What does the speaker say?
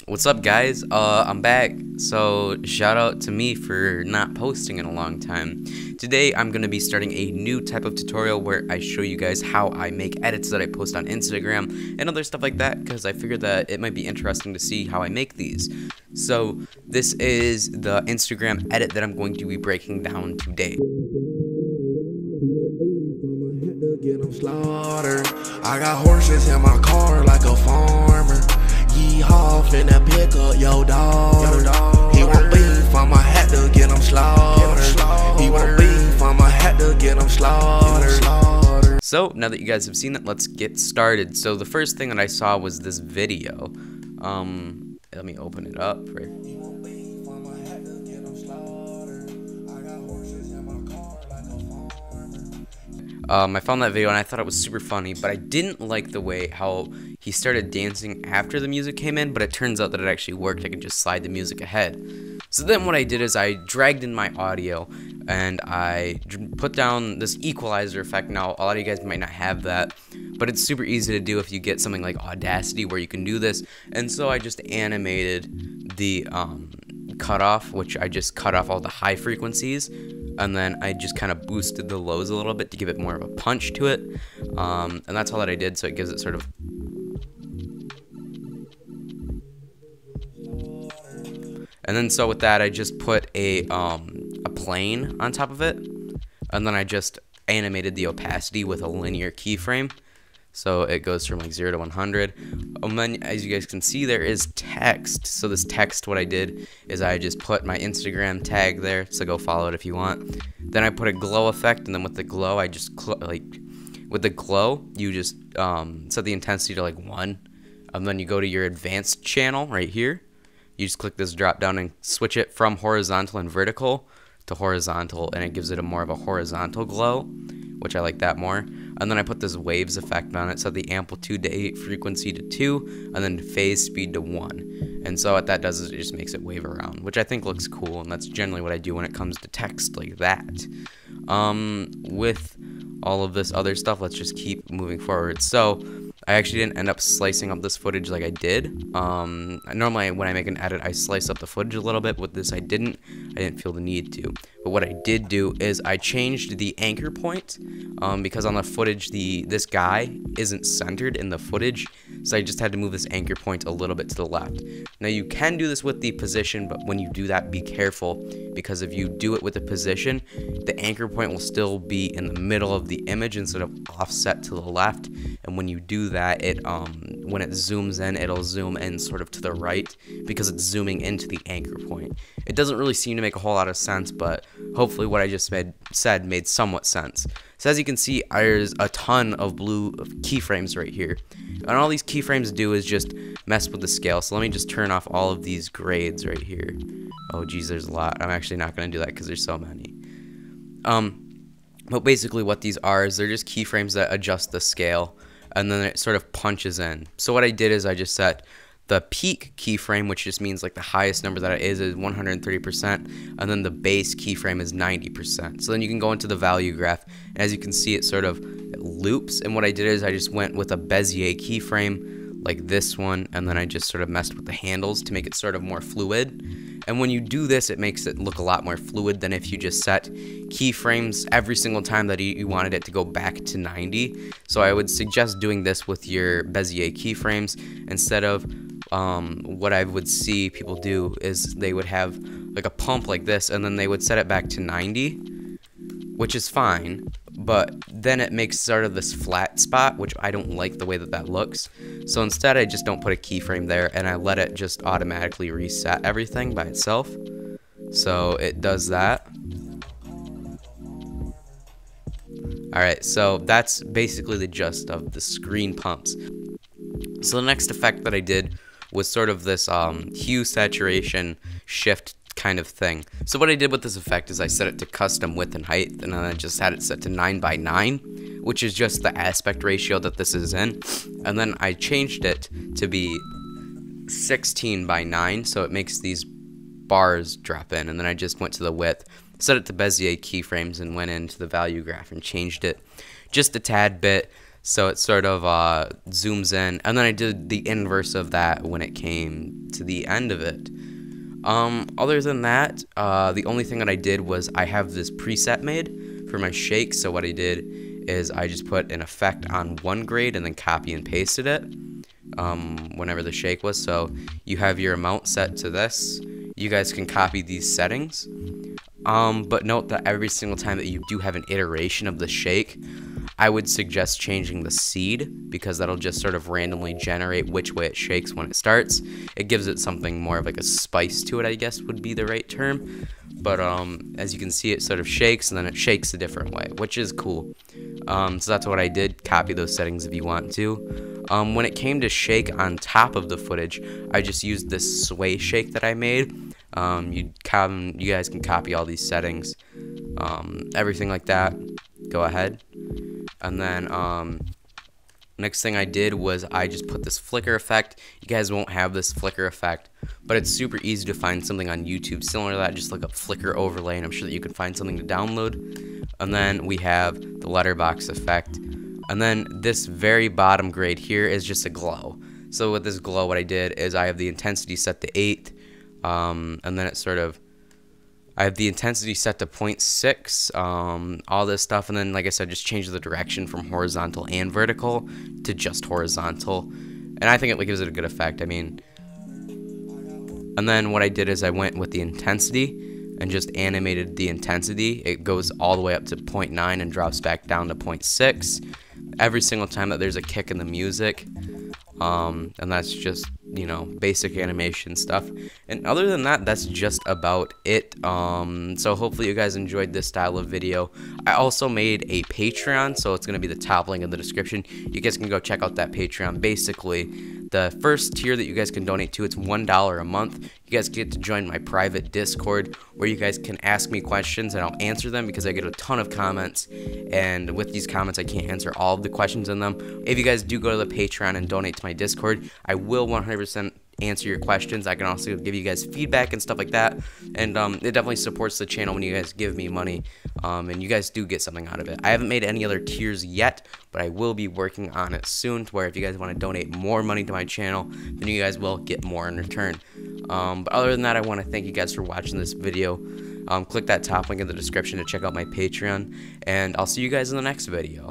What's up, guys? I'm back. So shout out to me for not posting in a long time. Today I'm gonna be starting a new type of tutorial where I show you guys how I make edits that I post on Instagram and other stuff like that, because I figured that it might be interesting to see how I make these. So this is the Instagram edit that I'm going to be breaking down today. Get them slaughtered. I got horses in my car like a farmer. Yeehaw, finna pick up your daughter. He want beef, I'ma had to get him slaughtered. He want beef, I'ma had to get him slaughtered. So now that you guys have seen it, let's get started. So the first thing that I saw was this video. Let me open it up. I found that video and I thought it was super funny, but I didn't like the way how he started dancing after the music came in, but it turns out that it actually worked. I could just slide the music ahead. So then what I did is I dragged in my audio and I put down this equalizer effect. Now, a lot of you guys might not have that, but it's super easy to do if you get something like Audacity where you can do this. And so I just animated the cutoff, which I just cut off all the high frequencies, and then I just kind of boosted the lows a little bit to give it more of a punch to it, and that's all that I did. So it gives it sort of, and then so with that I just put a plane on top of it, and then I just animated the opacity with a linear keyframe. So it goes from like 0 to 100. And then, as you guys can see, there is text. So this text, what I did is I just put my Instagram tag there. So go follow it if you want. Then I put a glow effect, and then with the glow, I just with the glow, you just set the intensity to like 1, and then you go to your advanced channel right here. You just click this drop down and switch it from horizontal and vertical to horizontal, and it gives it a more of a horizontal glow, which I like that more. And then I put this waves effect on it, so the amplitude to 8, frequency to 2, and then phase speed to 1. And so what that does is it just makes it wave around, which I think looks cool, and that's generally what I do when it comes to text like that. With all of this other stuff, let's just keep moving forward. So I actually didn't end up slicing up this footage like I did. Normally when I make an edit, I slice up the footage a little bit. With this, I didn't feel the need to. But what I did do is I changed the anchor point, because on the footage, this guy isn't centered in the footage, so I just had to move this anchor point a little bit to the left. Now you can do this with the position, but when you do that, be careful, because if you do it with the position, the anchor point will still be in the middle of the image instead of offset to the left. And when you do that, it when it zooms in, it'll zoom in sort of to the right because it's zooming into the anchor point. It doesn't really seem to make a whole lot of sense, but hopefully what I just said made somewhat sense. So as you can see, there's a ton of blue keyframes right here. And all these keyframes do is just mess with the scale. So let me just turn off all of these grades right here. Oh geez, there's a lot. I'm actually not going to do that because there's so many. But basically what these are is they're just keyframes that adjust the scale, and then it sort of punches in. So what I did is I just set the peak keyframe, which just means like the highest number that it is 130%, and then the base keyframe is 90%. So then you can go into the value graph, and as you can see, it sort of loops. And what I did is I just went with a Bezier keyframe like this one, and then I just sort of messed with the handles to make it sort of more fluid. And when you do this, it makes it look a lot more fluid than if you just set keyframes every single time that you wanted it to go back to 90. So I would suggest doing this with your Bezier keyframes instead of what I would see people do is they would have like a pump like this, and then they would set it back to 90, which is fine, but then it makes sort of this flat spot, which I don't like the way that that looks. So instead, I just don't put a keyframe there, and I let it just automatically reset everything by itself. So it does that. Alright, so that's basically the gist of the screen pumps. So the next effect that I did was sort of this hue saturation shift kind of thing. So what I did with this effect is I set it to custom width and height, and then I just had it set to 9:9, which is just the aspect ratio that this is in. And then I changed it to be 16:9, so it makes these bars drop in. And then I just went to the width, set it to Bezier keyframes, and went into the value graph and changed it just a tad bit so it sort of zooms in, and then I did the inverse of that when it came to the end of it. Other than that, the only thing that I did was I have this preset made for my shake. So what I did is I just put an effect on one grade and then copy and pasted it whenever the shake was. So you have your amount set to this. You guys can copy these settings. But note that every single time that you do have an iteration of the shake, I would suggest changing the seed, because that'll just sort of randomly generate which way it shakes when it starts. It gives it something more of like a spice to it, I guess would be the right term. But as you can see, it sort of shakes and then it shakes a different way, which is cool. So that's what I did. Copy those settings if you want to. When it came to shake on top of the footage, I just used this sway shake that I made. You guys can copy all these settings, everything like that. Go ahead. And then next thing I did was I just put this flicker effect. You guys won't have this flicker effect, but it's super easy to find something on YouTube similar to that. Just look up flicker overlay, and I'm sure that you can find something to download. And then we have the letterbox effect. And then this very bottom grade here is just a glow. So with this glow, what I did is I have the intensity set to 8, and then it sort of, I have the intensity set to 0.6, all this stuff, and then, like I said, just change the direction from horizontal and vertical to just horizontal, and I think it gives it a good effect. I mean, and then what I did is I went with the intensity and just animated the intensity. It goes all the way up to 0.9 and drops back down to 0.6 every single time that there's a kick in the music. And that's just, you know, basic animation stuff. And other than that, that's just about it. So hopefully you guys enjoyed this style of video. I also made a Patreon, so it's going to be the top link in the description. You guys can go check out that Patreon. Basically, the first tier that you guys can donate to, it's $1 a month. You guys get to join my private Discord where you guys can ask me questions and I'll answer them, because I get a ton of comments, and with these comments I can't answer all of the questions in them. If you guys do go to the Patreon and donate to my Discord, I will 100% answer your questions. I can also give you guys feedback and stuff like that, and it definitely supports the channel when you guys give me money, and you guys do get something out of it. I haven't made any other tiers yet, but I will be working on it soon, to where if you guys want to donate more money to my channel, then you guys will get more in return. But other than that, I want to thank you guys for watching this video. Click that top link in the description to check out my Patreon, and I'll see you guys in the next video.